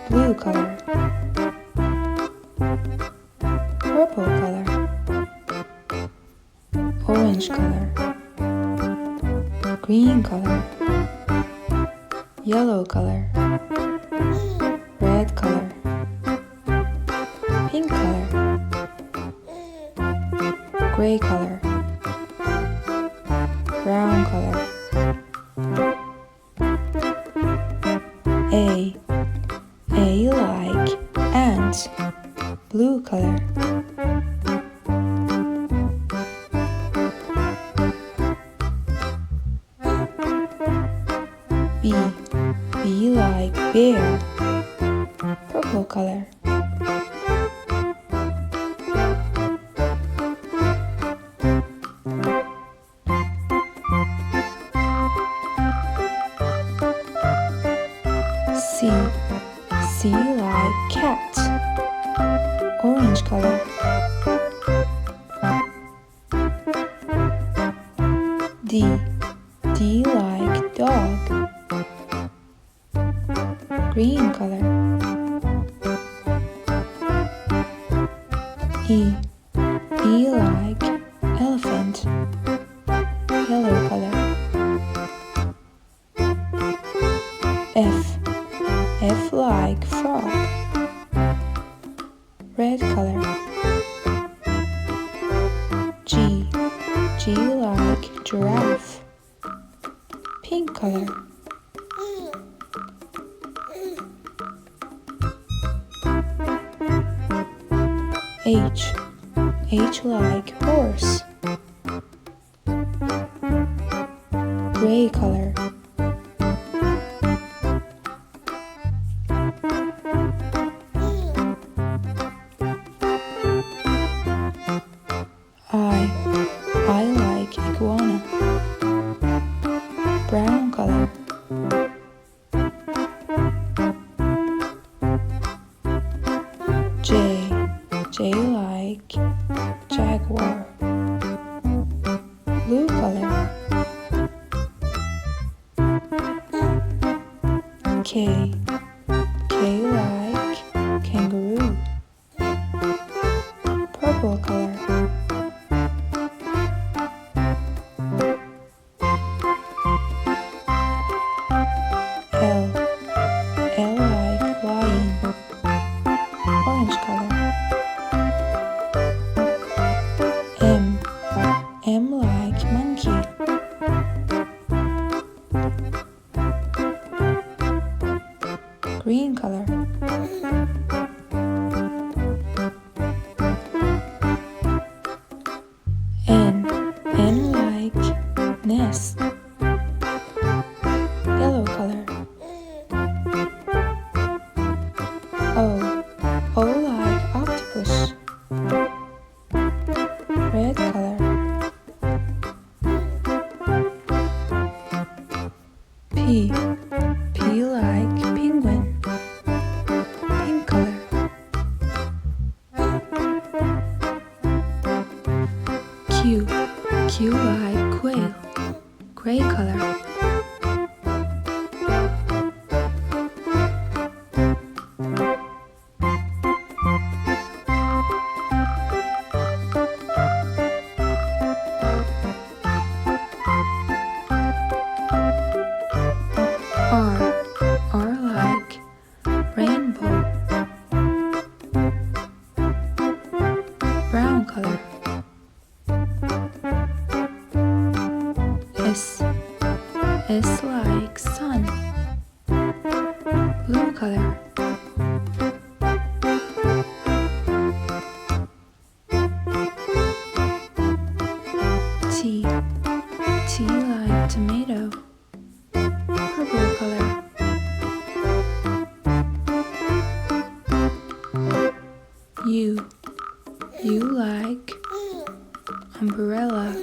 blue color, purple color, orange color, green color, yellow color, red color, pink color, gray color, brown color. A like ant, blue color. B like bear, purple color. C like cat, orange color. D like dog, green color. E like elephant, yellow color. F like frog, red color. G like giraffe, pink color. H like horse, gray color. I like iguana, brown color. J like jaguar, blue color. K like kangaroo, purple color. L like lion, orange color. M like monkey, green color. N like nest, yellow color. O like octopus, red color. P like penguin, pink color. Q like quail, gray color. R like rainbow, brown color. S like sun, blue color. T like tomato, purple color. U like umbrella,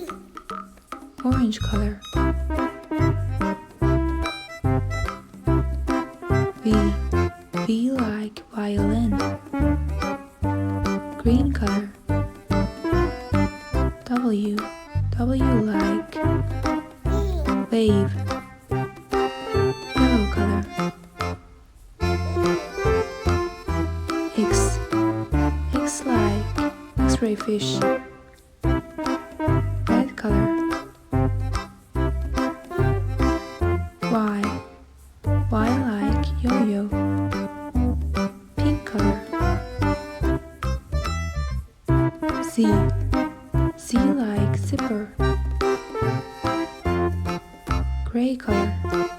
orange color. V like violin, green color. W like wave, yellow color. X. X like X-ray fish. Red color. Y. Y like yo-yo. Pink color. Z. Z like zipper. Gray color.